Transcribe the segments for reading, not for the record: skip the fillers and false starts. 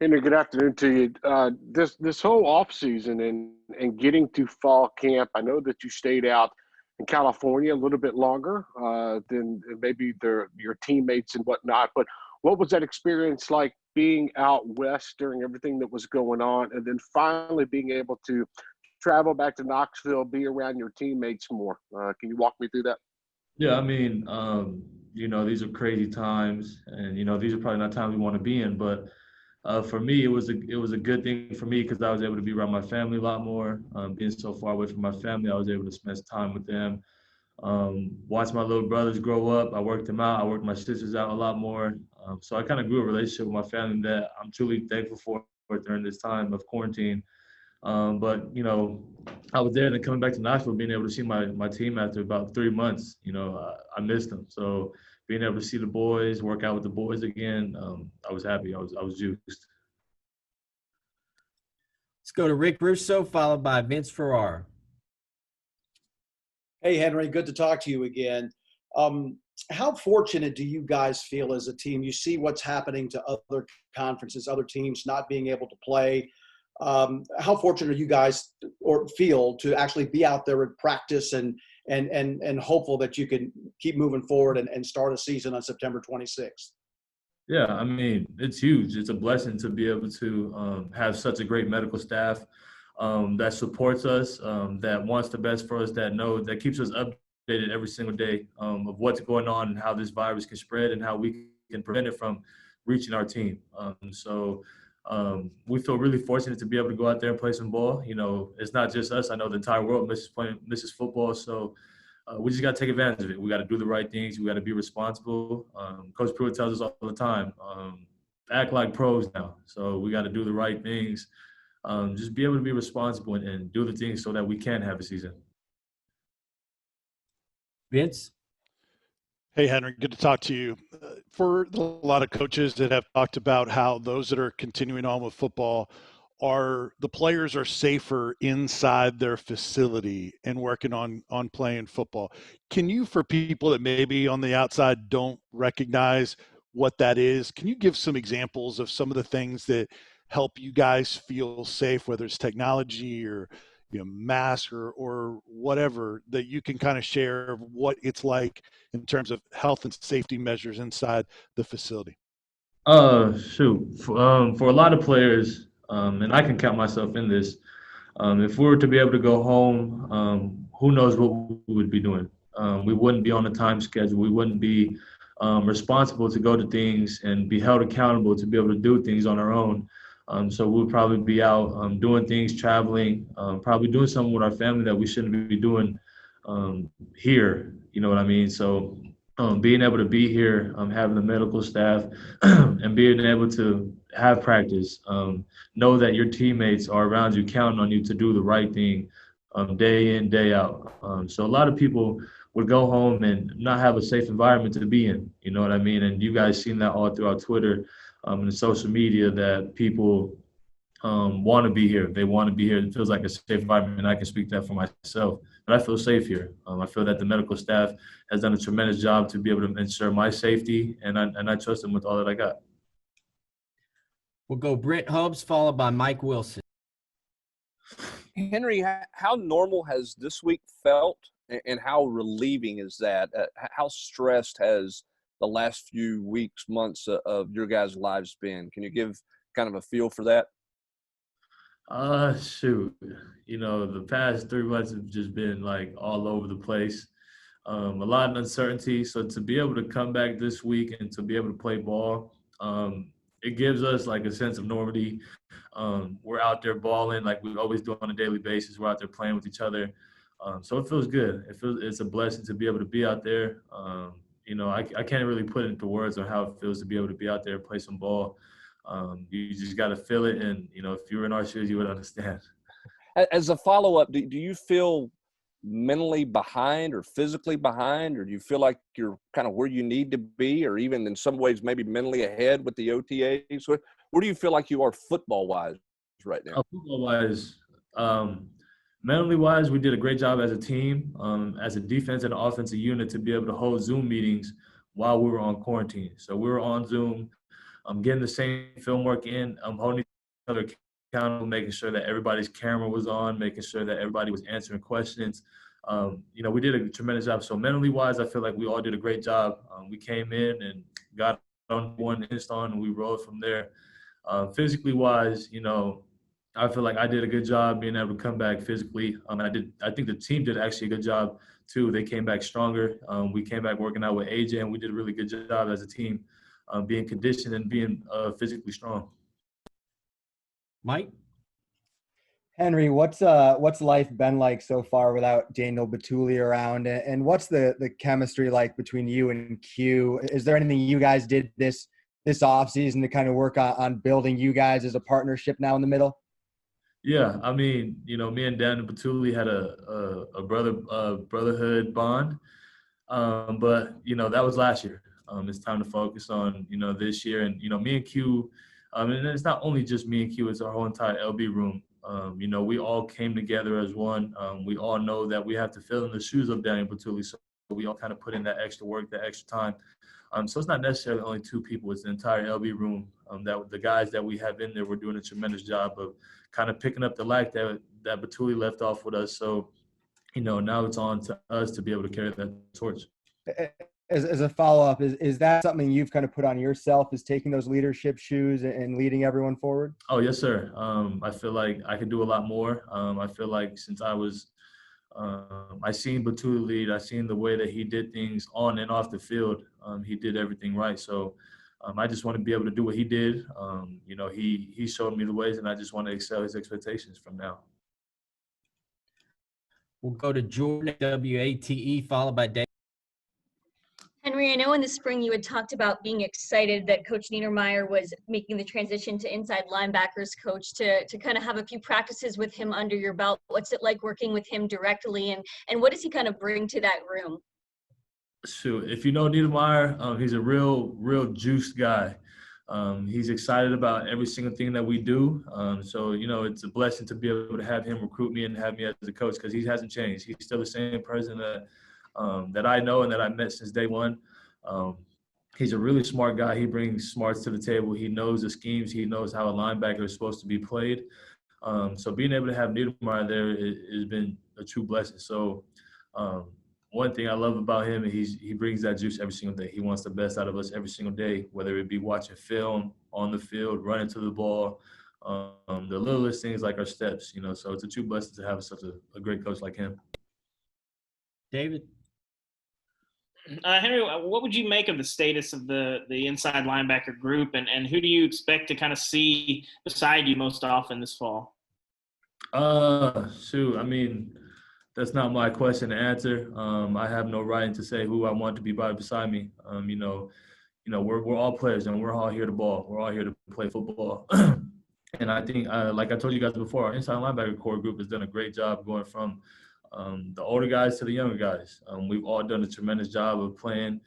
Henry, good afternoon to you. This whole off season and getting to fall camp, I know that you stayed out in California a little bit longer than maybe your teammates and whatnot. But what was that experience like being out west during everything that was going on, and then finally being able to travel back to Knoxville, be around your teammates more? Can you walk me through that? Yeah, I mean, these are crazy times, and these are probably not times we want to be in. But for me, it was a good thing for me because I was able to be around my family a lot more. Being so far away from my family, I was able to spend time with them. Watch my little brothers grow up. I worked them out. I worked my sisters out a lot more. So I kind of grew a relationship with my family that I'm truly thankful for during this time of quarantine. But I was there, and then coming back to Knoxville, being able to see my team after about 3 months. I missed them. So being able to see the boys, work out with the boys again, I was happy. I was juiced. Let's go to Rick Russo, followed by Vince Ferrara. Hey, Henry, good to talk to you again. How fortunate do you guys feel as a team? You see what's happening to other conferences, other teams not being able to play. How fortunate are you guys or feel to actually be out there and practice and hopeful that you can keep moving forward and start a season on September 26th? Yeah, I mean, it's huge. It's a blessing to be able to have such a great medical staff that supports us, that wants the best for us, that keeps us updated every single day of what's going on and how this virus can spread and how we can prevent it from reaching our team. We feel really fortunate to be able to go out there and play some ball. It's not just us. I know the entire world misses football. So we just got to take advantage of it. We got to do the right things. We got to be responsible. Coach Pruitt tells us all the time, act like pros now. So we got to do the right things. Just be able to be responsible and do the things so that we can have a season. Vince? Hey, Henry, good to talk to you. For a lot of coaches that have talked about how those that are continuing on with football the players are safer inside their facility and working on playing football. Can you, for people that maybe on the outside don't recognize what that is, can you give some examples of some of the things that help you guys feel safe, whether it's technology or mask or whatever, that you can kind of share of what it's like in terms of health and safety measures inside the facility? For a lot of players, and I can count myself in this, if we were to be able to go home, who knows what we would be doing. We wouldn't be on a time schedule. We wouldn't be responsible to go to things and be held accountable to be able to do things on our own. So we'll probably be out doing things, traveling, probably doing something with our family that we shouldn't be doing here. You know what I mean? So being able to be here, having the medical staff, and being able to have practice, know that your teammates are around you, counting on you to do the right thing day in, day out. So a lot of people would go home and not have a safe environment to be in. You know what I mean? And you guys seen that all throughout Twitter and social media, that people want to be here. They want to be here. It feels like a safe environment, and I can speak that for myself. But I feel safe here. I feel that the medical staff has done a tremendous job to be able to ensure my safety, and I trust them with all that I got. We'll go Brent Hubbs, followed by Mike Wilson. Henry, how normal has this week felt, and how relieving is that? How stressed has the last few weeks, months of your guys' lives been? Can you give kind of a feel for that? The past 3 months have just been like all over the place. A lot of uncertainty. So to be able to come back this week and to be able to play ball, it gives us like a sense of normality. We're out there balling like we always do on a daily basis. We're out there playing with each other. So it feels good. It's a blessing to be able to be out there. I can't really put into words on how it feels to be able to be out there and play some ball. You just got to feel it. And, if you were in our shoes, you would understand. As a follow-up, do you feel mentally behind or physically behind, or do you feel like you're kind of where you need to be, or even in some ways maybe mentally ahead with the OTAs? Where do you feel like you are football-wise right now? Football-wise, mentally-wise, we did a great job as a team, as a defense and offensive unit, to be able to hold Zoom meetings while we were on quarantine. So we were on Zoom getting the same film work in, holding each other accountable, making sure that everybody's camera was on, making sure that everybody was answering questions. We did a tremendous job. So mentally wise, I feel like we all did a great job. We came in and got on one instant on, and we rolled from there. Physically wise, I feel like I did a good job being able to come back physically. I think the team did actually a good job too. They came back stronger. We came back working out with AJ, and we did a really good job as a team, being conditioned and being physically strong. Mike? Henry, what's life been like so far without Daniel Bituli around, and what's the chemistry like between you and Q? Is there anything you guys did this offseason to kind of work on building you guys as a partnership now in the middle? Yeah, I mean, me and Daniel Bituli had a brotherhood bond, but that was last year. It's time to focus on this year, and me and Q, and it's not only just me and Q; it's our whole entire LB room. We all came together as one. We all know that we have to fill in the shoes of Daniel Bituli, so we all kind of put in that extra work, that extra time. So it's not necessarily only two people; it's the entire LB room. That the guys that we have in there, we're doing a tremendous job of kind of picking up the lack that Bituli left off with us. So, now it's on to us to be able to carry that torch. As a follow-up, is that something you've kind of put on yourself, is taking those leadership shoes and leading everyone forward? Oh, yes, sir. I feel like I can do a lot more. I feel like since I seen Bituli lead, I seen the way that he did things on and off the field. He did everything right. So I just want to be able to do what he did. He showed me the ways, and I just want to excel his expectations from now. We'll go to Jordan, WATE, followed by Dave. Henry, I know in the spring you had talked about being excited that Coach Niedermeyer was making the transition to inside linebackers coach to kind of have a few practices with him under your belt. What's it like working with him directly, and what does he kind of bring to that room? Shoot, if you know Niedermeyer, he's a real juiced guy. He's excited about every single thing that we do. So it's a blessing to be able to have him recruit me and have me as a coach, because he hasn't changed. He's still the same person that I know and that I met since day one. He's a really smart guy. He brings smarts to the table. He knows the schemes. He knows how a linebacker is supposed to be played. So being able to have Niedermeyer there has been a true blessing. So one thing I love about him is he brings that juice every single day. He wants the best out of us every single day, whether it be watching film, on the field, running to the ball, the littlest things like our steps, So it's a true blessing to have such a great coach like him. David? Henry, what would you make of the status of the inside linebacker group, and who do you expect to kind of see beside you most often this fall? I mean, that's not my question to answer. I have no right to say who I want to be beside me. We're all players, and we're all here to ball. We're all here to play football. And I think, like I told you guys before, our inside linebacker core group has done a great job going from the older guys to the younger guys. We've all done a tremendous job of playing,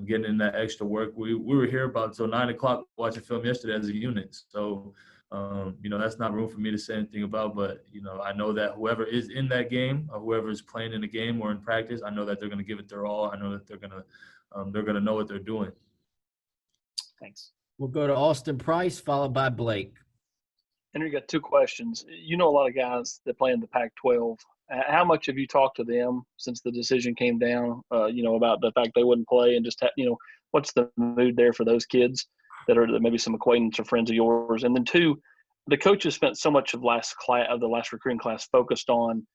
getting in that extra work. We were here about till 9 o'clock watching film yesterday as a unit. So, that's not room for me to say anything about, but, I know that whoever is in that game or whoever is playing in the game or in practice, I know that they're going to give it their all. I know that they're going to know what they're doing. Thanks. We'll go to Austin Price, followed by Blake. Henry, got two questions. You know a lot of guys that play in the Pac-12. How much have you talked to them since the decision came down, about the fact they wouldn't play, and just, what's the mood there for those kids that maybe some acquaintance or friends of yours? And then two, the coaches spent so much of the last recruiting class focused on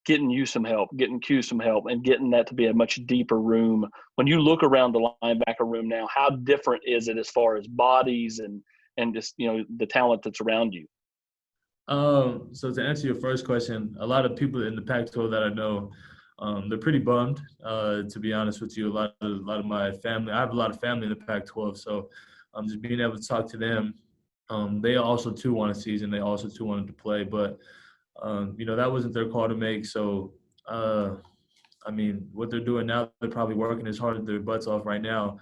getting you some help, getting Q some help, and getting that to be a much deeper room. When you look around the linebacker room now, how different is it as far as bodies and just, the talent that's around you? So to answer your first question, a lot of people in the Pac-12 that I know, they're pretty bummed. To be honest with you, a lot of my family. I have a lot of family in the Pac-12, so just being able to talk to them. They also too want a season. They also too wanted to play, but that wasn't their call to make. So what they're doing now, they're probably working as hard as their butts off right now.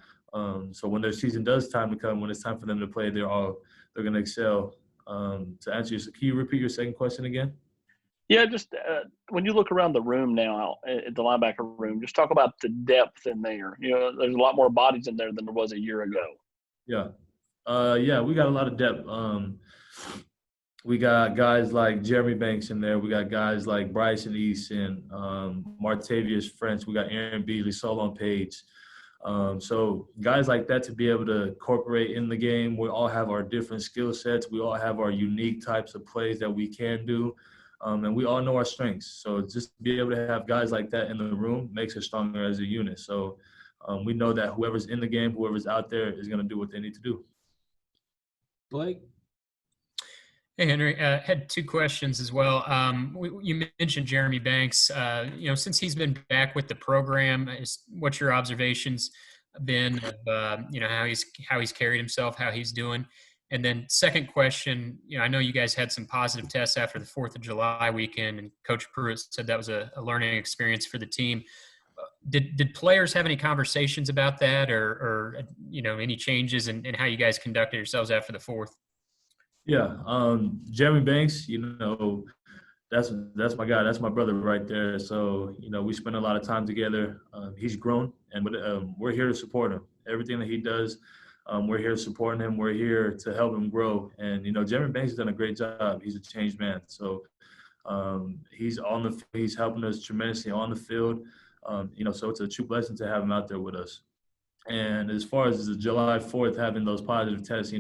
So when their season does time to come, when it's time for them to play, they're going to excel. To answer can you repeat your second question again? Yeah, just when you look around the room now, at the linebacker room, just talk about the depth in there. There's a lot more bodies in there than there was a year ago. Yeah. Yeah, we got a lot of depth. We got guys like Jeremy Banks in there. We got guys like Bryson Easton, Martavius French. We got Aaron Beasley, Solon Page. So guys like that to be able to incorporate in the game. We all have our different skill sets. We all have our unique types of plays that we can do. And we all know our strengths. So just to be able to have guys like that in the room makes us stronger as a unit. So we know that whoever's in the game, whoever's out there is going to do what they need to do. Blake? Hey, Henry. Had two questions as well. You mentioned Jeremy Banks. Since he's been back with the program, what's your observations been of how he's carried himself, how he's doing? And then second question, I know you guys had some positive tests after the 4th of July weekend, and Coach Pruitt said that was a learning experience for the team. Did players have any conversations about that, or any changes in how you guys conducted yourselves after the 4th? Yeah, Jeremy Banks, that's my guy. That's my brother right there. So, we spend a lot of time together. He's grown, and we're here to support him. Everything that he does, we're here supporting him. We're here to help him grow. And, Jeremy Banks has done a great job. He's a changed man. So he's helping us tremendously on the field. So it's a true blessing to have him out there with us. And as far as the July 4th having those positive tests,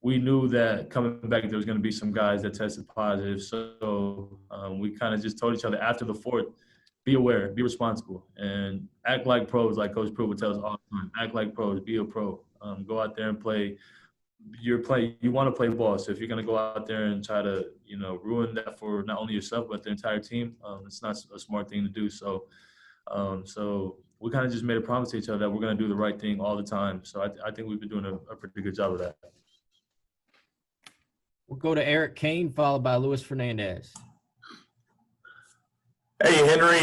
we knew that coming back there was going to be some guys that tested positive. So we kind of just told each other after the 4th, be aware, be responsible, and act like pros, like Coach Pruitt would tell us all the time. Act like pros, be a pro. Go out there and play. You want to play ball. So if you're going to go out there and try to, ruin that for not only yourself but the entire team, it's not a smart thing to do. So we kind of just made a promise to each other that we're going to do the right thing all the time. So I think we've been doing a pretty good job of that. We'll go to Eric Kane, followed by Luis Fernandez. Hey, Henry,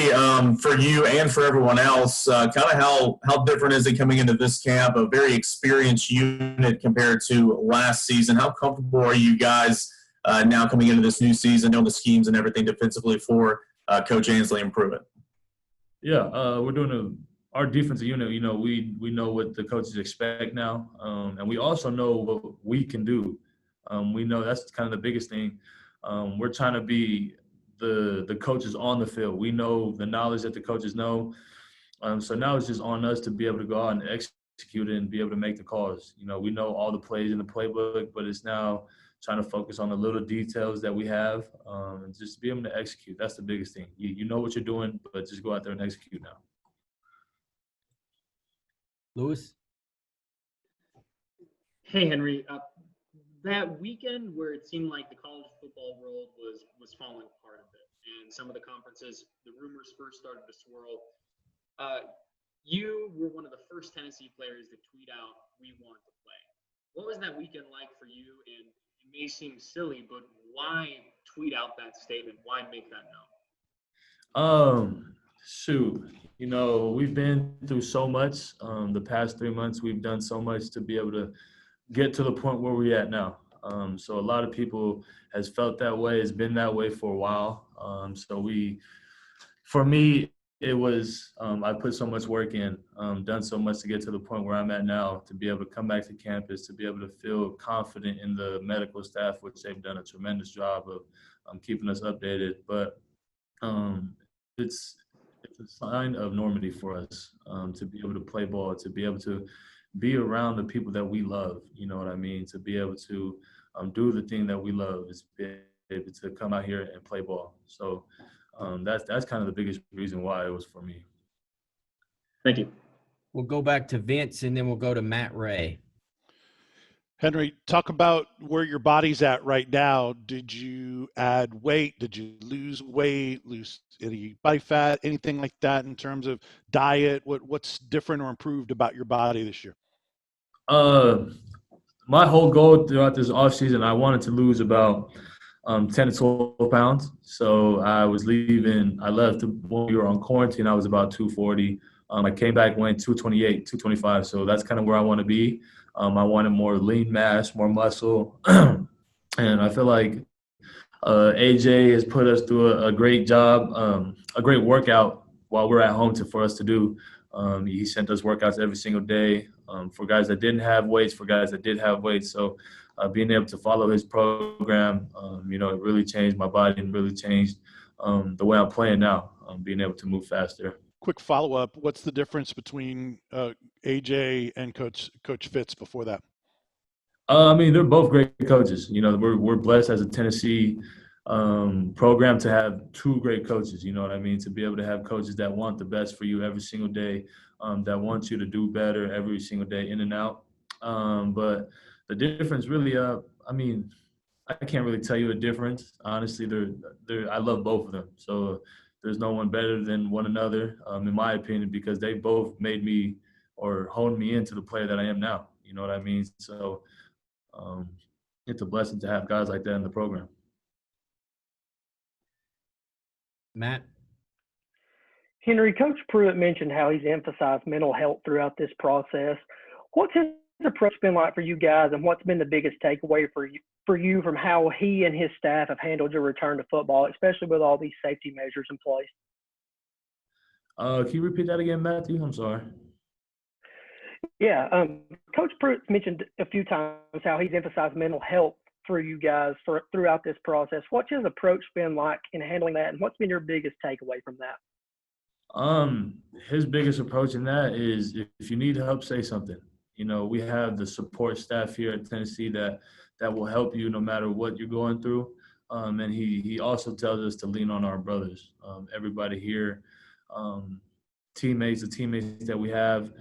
for you and for everyone else, kind of how different is it coming into this camp, a very experienced unit compared to last season? How comfortable are you guys now coming into this new season, know the schemes and everything defensively for Coach Ansley and Pruitt? Yeah, we're doing our defensive unit. We know what the coaches expect now, and we also know what we can do. We know that's kind of the biggest thing. We're trying to be the coaches on the field. We know the knowledge that the coaches know. So now it's just on us to be able to go out and execute it and be able to make the calls. We know all the plays in the playbook, but it's now trying to focus on the little details that we have and just be able to execute. That's the biggest thing. You know what you're doing, but just go out there and execute now. Luis? Hey, Henry. That weekend where it seemed like the college football world was falling apart a bit, and some of the conferences, the rumors first started to swirl. You were one of the first Tennessee players to tweet out, "We want to play." What was that weekend like for you? And it may seem silly, but why tweet out that statement? Why make that known? We've been through so much. The past 3 months, we've done so much to be able to get to the point where we're at now. So a lot of people has felt that way. It's been that way for a while. For me, it was, I put so much work in, done so much to get to the point where I'm at now, to be able to come back to campus, to be able to feel confident in the medical staff, which they've done a tremendous job of keeping us updated. But it's a sign of normality for us to be able to play ball, to be able to be around the people that we love, you know what I mean? To be able to do the thing that we love is be able to come out here and play ball. So that's kind of the biggest reason why it was for me. Thank you. We'll go back to Vince, and then we'll go to Matt Ray. Henry, talk about where your body's at right now. Did you add weight? Did you lose weight, lose any body fat, anything like that in terms of diet? What's different or improved about your body this year? My whole goal throughout this offseason, I wanted to lose about 10 to 12 pounds. So I left when we were on quarantine, I was about 240. I came back, went 228, 225. So that's kind of where I want to be. I wanted more lean mass, more muscle. And I feel like AJ has put us through a great job, a great workout while we're at home for us to do. He sent us workouts every single day. for guys that didn't have weights, for guys that did have weights. So being able to follow his program, it really changed my body and really changed the way I'm playing now, being able to move faster. Quick follow-up, what's the difference between AJ and Coach Fitz before that? They're both great coaches. We're blessed as a Tennessee program to have two great coaches. You know what I mean? To be able to have coaches that want the best for you every single day, that want you to do better every single day in and out. But the difference really, I can't really tell you a difference. Honestly, I love both of them. So there's no one better than one another, in my opinion, because they both made me or honed me into the player that I am now. You know what I mean? So it's a blessing to have guys like that in the program. Matt? Henry, Coach Pruitt mentioned how he's emphasized mental health throughout this process. What's his approach been like for you guys, and what's been the biggest takeaway for you from how he and his staff have handled your return to football, especially with all these safety measures in place? Can you repeat that again, Matthew? I'm sorry. Yeah, Coach Pruitt mentioned a few times how he's emphasized mental health for you guys throughout this process. What's his approach been like in handling that, and what's been your biggest takeaway from that? His biggest approach in that is if you need help, say something. We have the support staff here at Tennessee that will help you no matter what you're going through. And he also tells us to lean on our brothers. Everybody here, the teammates that we have,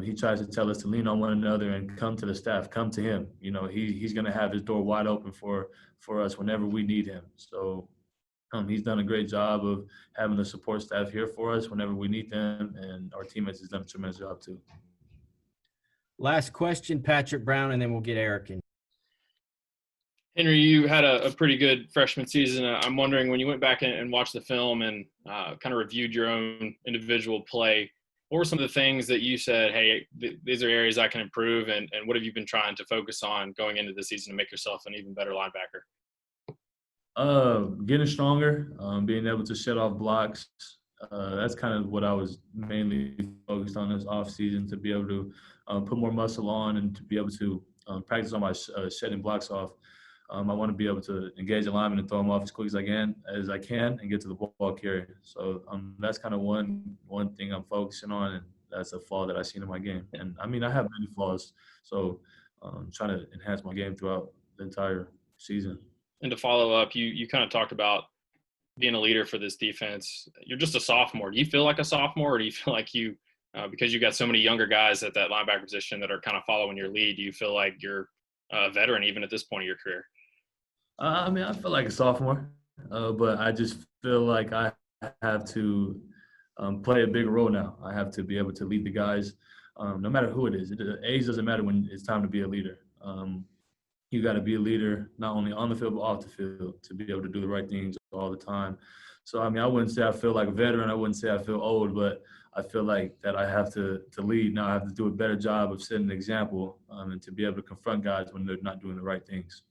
he tries to tell us to lean on one another and come to the staff, come to him. He's going to have his door wide open for us whenever we need him. So he's done a great job of having the support staff here for us whenever we need them, and our teammates has done a tremendous job too. Last question, Patrick Brown, and then we'll get Eric in. Henry, you had a pretty good freshman season. I'm wondering, when you went back and watched the film and kind of reviewed your own individual play, what were some of the things that you said, hey, these are areas I can improve, and what have you been trying to focus on going into the season to make yourself an even better linebacker? Getting stronger, being able to shut off blocks. That's kind of what I was mainly focused on this offseason, to be able to put more muscle on and to be able to practice on my shedding blocks off. I want to be able to engage the lineman and throw them off as quick as I can and get to the ball carrier. So that's kind of one thing I'm focusing on, and that's a flaw that I've seen in my game. And I have many flaws, so trying to enhance my game throughout the entire season. And to follow up, you kind of talked about being a leader for this defense. You're just a sophomore. Do you feel like a sophomore, or do you feel like you, because you got so many younger guys at that linebacker position that are kind of following your lead, do you feel like you're a veteran even at this point of your career? I feel like a sophomore, but I just feel like I have to play a bigger role now. I have to be able to lead the guys, no matter who it is. Age doesn't matter when it's time to be a leader. You got to be a leader, not only on the field, but off the field, to be able to do the right things all the time. So, I wouldn't say I feel like a veteran. I wouldn't say I feel old, but I feel like that I have to lead. Now I have to do a better job of setting an example, and to be able to confront guys when they're not doing the right things.